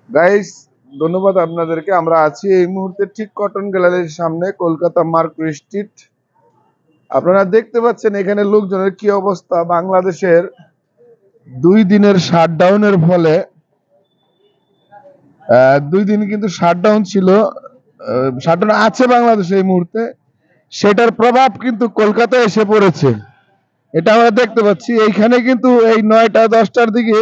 Guys, ধন্যবাদ আপনাদেরকে। আমরা আছি এই মুহূর্তে ঠিক কটন গ্যালারির সামনে, কলকাতা মার্কুরি স্ট্রিট। আপনারা দেখতে পাচ্ছেন এখানে লোকজনের কি অবস্থা। বাংলাদেশের 2 দিনের শাটডাউনের ফলে 2 দিন কিন্তু শাটডাউন ছিল, শাটডাউন আছে বাংলাদেশে এই মুহূর্তে। সেটার প্রভাব কিন্তু কলকাতায় এসে পড়েছে, এটা আমরা দেখতে পাচ্ছি। এইখানে কিন্তু এই 9টা-10টার দিকে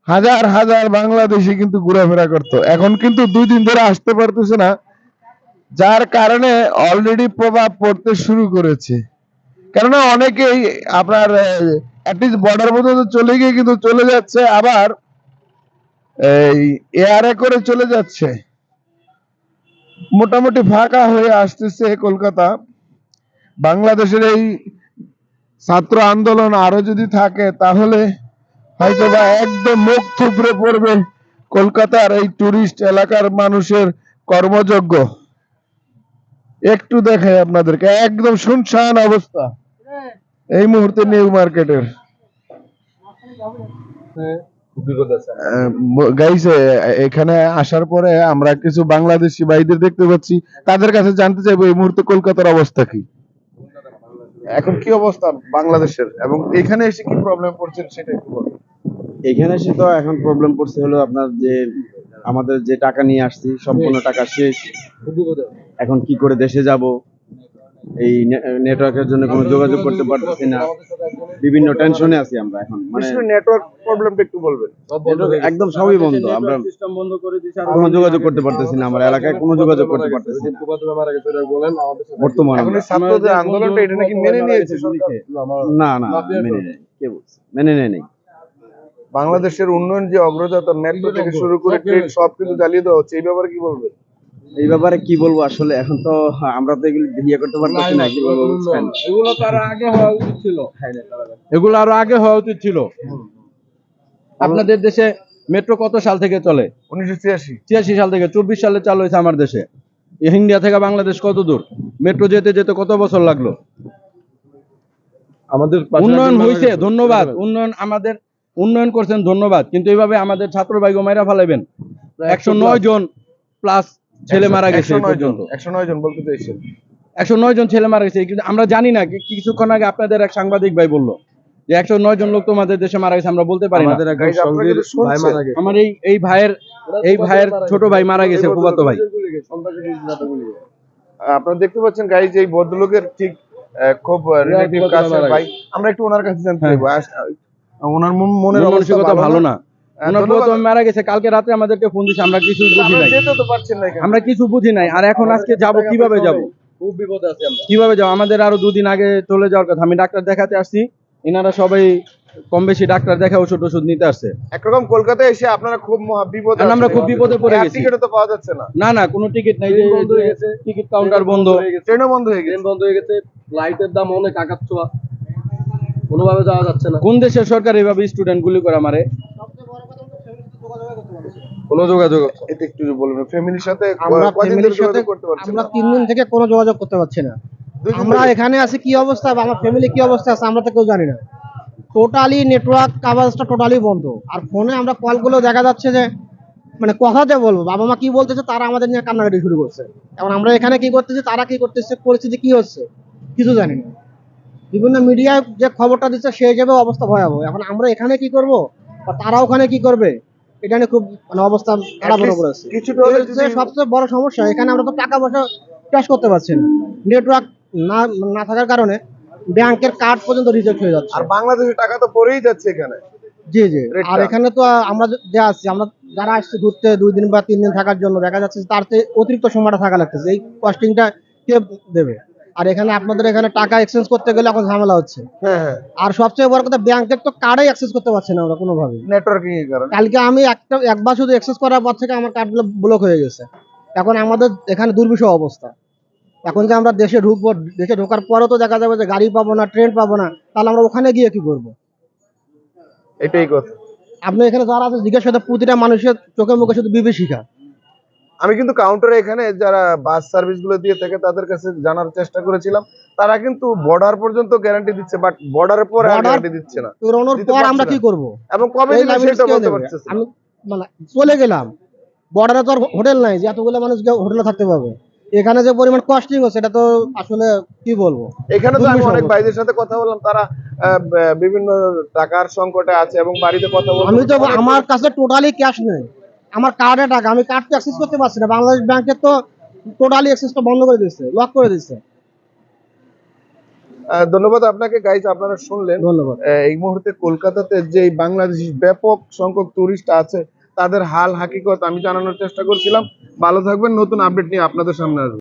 হাজার হাজার বাংলাদেশি কিন্তু ঘোরাফেরা করতো, এখন কিন্তু 2 দিন ধরে আসতে পারতেছে না, যার কারণে অলরেডি প্রভাব পড়তে শুরু করেছে। কেননা অনেকেই আপনার অ্যাটলিস্ট বর্ডার পর্যন্ত চলে গিয়ে কিন্তু চলে যাচ্ছে, আবার এই এয়ারে করে চলে যাচ্ছে। মোটামুটি ফাঁকা হয়ে আসতেছে কলকাতা। বাংলাদেশের এই ছাত্র আন্দোলন আরো যদি থাকে তাহলে হয়তো বা একদম মুখ থুবড়ে পড়বে কলকাতার এই টুরিস্ট এলাকার মানুষের কর্মযোগ্য। একটু দেখাই আপনাদেরকে, একদম শুনশান অবস্থা এই মুহূর্তে নিউ মার্কেটের। গাইস, এখানে আসার পরে আমরা কিছু বাংলাদেশি ভাইদের দেখতে পাচ্ছি, তাদের কাছে জানতে চাইবো এই মুহূর্তে কলকাতার অবস্থা কি, এখন কি অবস্থা বাংলাদেশের, এবং এখানে এসে কি প্রবলেম পড়ছে সেটা একটু বলুন। এখানে এসে তো এখন প্রবলেম পড়ছে হলো আপনার যে আমাদের যে টাকা নিয়ে আসছি সম্পূর্ণ টাকা শেষ। এখন কি করে দেশে যাব, এই নেটওয়ার্কের জন্য কোনো যোগাযোগ করতে পারতেছি না, বিভিন্ন টেনশনে আছি আমরা এখন। মানে নেটওয়ার্ক প্রবলেমটা একটু বলবেন। একদম সবই বন্ধ, আমরা কোনো যোগাযোগ করতে পারতেছি না, আমার এলাকায় কোনো যোগাযোগ করতে পারতেছি না বর্তমানে। এখন এই ছাত্রদের আন্দোলনটা এটা নাকি মেনে নিয়েছে সরকার? না না, মেনে নেই, কে বলছে মেনে নেই। বাংলাদেশের উন্নয়ন যে অগ্রযাত্রা, মেট্রো থেকে শুরু করে ট্রেন সব কিছু জ্বালিয়ে দেওয়া হচ্ছে, এই ব্যাপারে কি বলবেন? এই ব্যাপারে কি বলবো আসলে, এখন তো আমরা তো এগুলো বিয়ে করতে পারতেছি না, কি বলবো বুঝছেন। এগুলো তো আরো আগে হওয়া উচিত ছিল, এগুলো আরো আগে হওয়া উচিত ছিল। আপনাদের দেশে মেট্রো কত সাল থেকে চলে? 1986 সাল থেকে। 24 সালে চালু হয়েছে আমার দেশে। ইন্ডিয়া থেকে বাংলাদেশ কত দূর? মেট্রো যেতে যেতে কত বছর লাগলো? আমাদের উন্নয়ন হয়েছে, ধন্যবাদ। উন্নয়ন করছেন, ধন্যবাদ। কিন্তু এইভাবে আমাদের ছাত্র ভাইগো মাইরা ফেলাইবেন। 109 জন প্লাস ছেলে মারা গেছে এই পর্যন্ত। 109 জন বলতে চাইছেন? 109 জন ছেলে মারা গেছে, কিন্তু আমরা জানি না। কিছুক্ষণ আগে আপনাদের এক সাংবাদিক ভাই বললো যে 109 জন লোক তোমাদের দেশে মারা গেছে, আমরা বলতে পারি না। আমার এই ভাইয়ের ছোট ভাই মারা গেছে, ফুফাতো ভাই। আপনারা দেখতে পাচ্ছেন গাইজ, এই ভদ্রলোকের ঠিক খুব রিলেটিভ কাছের ভাই। আমরা একটু ওনার কাছে জানতে চাইবো, ওনার মনের মানসিকতা ভালো না। ওনার প্রথমে মারা গেছে, কালকে রাতে আমাদেরকে ফোন দিছে, আমরা কিছু বুঝি নাই। আমরা কিছু বুঝি নাই। আর এখন আজকে যাব, কিভাবে যাব? খুব বিপদে আছি আমরা। কিভাবে যাব? আমাদের আরো 2 দিন আগে চলে যাওয়ার কথা। আমি ডাক্তার দেখাতে আসছি, এনারা সবাই কম বেশি ডাক্তার দেখা ওষুধ নিতে আসছে। একরকম কলকাতায় এসে আপনারা খুব বিপদে, আমরা খুব বিপদে পড়ে গেছি। টিকিট তো পাওয়া যাচ্ছে না। না, কোনো টিকিট নাই, টিকিট কাউন্টার বন্ধ, ট্রেনও বন্ধ হয়ে গেছে। ট্রেন বন্ধ হয়ে গেছে, লাইটের দাম অনেক আকাশছোঁয়া, কোনোভাবে যাওয়া যাচ্ছে না। কোন দেশের সরকার এইভাবে স্টুডেন্ট গুলি করে মারে? কোনো যোগাযোগ, এটা একটু বলবেন। ফ্যামিলির সাথে আমরা 3 দিন থেকে কোনো যোগাযোগ করতে পারছি না। আমরা এখানে আছি, কি অবস্থা বা আমার ফ্যামিলি কি অবস্থা আছে আমরা তো কেউ জানি না। টোটালি নেটওয়ার্ক কাভারেজটা টোটালি বন্ধ। আর ফোনে আমরা কলগুলো দেখা যাচ্ছে যে মানে কথাতে বলবো, বাবা মা কি বলতেছে তারা আমাদের নিয়ে কান্নাকাটি শুরু করছে। এখন আমরা এখানে কি করতেছি, তারা কি করতেছে, পরিস্থিতি কি হচ্ছে কিছু জানি না। বিভিন্ন মিডিয়ায় যে খবরটা দিচ্ছে সেই হিসেবে অবস্থা ভয়াবহ। এখন আমরা এখানে কি করব বা তারা ওখানে কি করবে, এটা নিয়ে খুব মানে অবস্থা খারাপ হয়ে পড়েছে। সবচেয়ে বড় সমস্যা, এখানে আমরা তো টাকা পয়সা ক্যাশ করতে পারছি না, নেটওয়ার্ক না থাকার কারণে ব্যাংকের কার্ড পর্যন্ত রিজেক্ট হয়ে যাচ্ছে। আর বাংলাদেশের টাকা তো পড়েই যাচ্ছে এখানে। জি। আর এখানে তো আমরা যে আছি, আমরা যারা আসছে ঘুরতে 2 দিন বা 3 দিন থাকার জন্য, দেখা যাচ্ছে তার চেয়ে অতিরিক্ত সময়টা থাকা লাগতেছে। এই কস্টিংটা কে দেবে? আর এখানে আপনাদের এখানে টাকা এক্সচেঞ্জ করতে গেলে এখন ঝামেলা হচ্ছে। আর সবচেয়ে বড় কথা, ব্যাংকের তো কার্ডই অ্যাক্সেস করতে পারছি না আমরা কোনোভাবে, নেটওয়ার্কিং এর কারণে। কালকে আমি একবার শুধু অ্যাক্সেস করার পর থেকে আমার কার্ডগুলো ব্লক হয়ে গেছে। এখন আমাদের এখানে দুর্বিষহ অবস্থা। এখন যে আমরা দেশে ঢুকবো, দেশে ঢোকার পরও তো দেখা যাবে যে গাড়ি পাবো না, ট্রেন পাবো না, তাহলে আমরা ওখানে গিয়ে কি করবো? এটাই কথা। আপনি এখানে যারা আছে জিজ্ঞেস করতে, প্রতিটা মানুষের চোখে মুখে শুধু বিভীষিকা। আমি কিন্তু কাউন্টারে এখানে যারা বাস সার্ভিস গুলো দিয়ে থাকে তাদের কাছে জানার চেষ্টা করেছিলাম, তারা কিন্তু বর্ডার পর্যন্ত গ্যারান্টি দিচ্ছে, বাট বর্ডারের পরে গ্যারান্টি দিচ্ছে না। পর আমরা কি করব এবং কবে দিবে সেটা বলতে পারতেছি না। মানে চলে গেলাম, বর্ডারে তো আর হোটেল নাই যে এতগুলো মানুষকে হোটেলে থাকতে পারবে। এখানে যে পরিমাণ কস্টিং হচ্ছে এটা তো আসলে কি বলবো। এখানে তো আমি দুর্বিষহ অনেক অবস্থা। ভাইদের সাথে কথা বললাম, তারা বিভিন্ন টাকার সংকটে আছে এবং বাড়িতে কথা বলতে আমি তো অনেক আমার কাছে টোটালি ক্যাশ নেই, আমার কার্ডে টাকা, আমি কার্ড তো অ্যাক্সেস করতে পারছি না। বাংলাদেশ ব্যাংকের তো টোটালি অ্যাক্সেসটা বন্ধ করে দিচ্ছে, লক করে দিচ্ছে। ধন্যবাদ আপনাকে গাইজ, আপনারা শুনলেন ধন্যবাদ। এই মুহূর্তে কলকাতাতে যে বাংলাদেশি ব্যাপক সংখ্যক টুরিস্ট আছে তাদের হাল হাকিকত আমি জানানোর চেষ্টা করছিলাম। ভালো থাকবেন, নতুন আপডেট নিয়ে আপনাদের সামনে আসবো।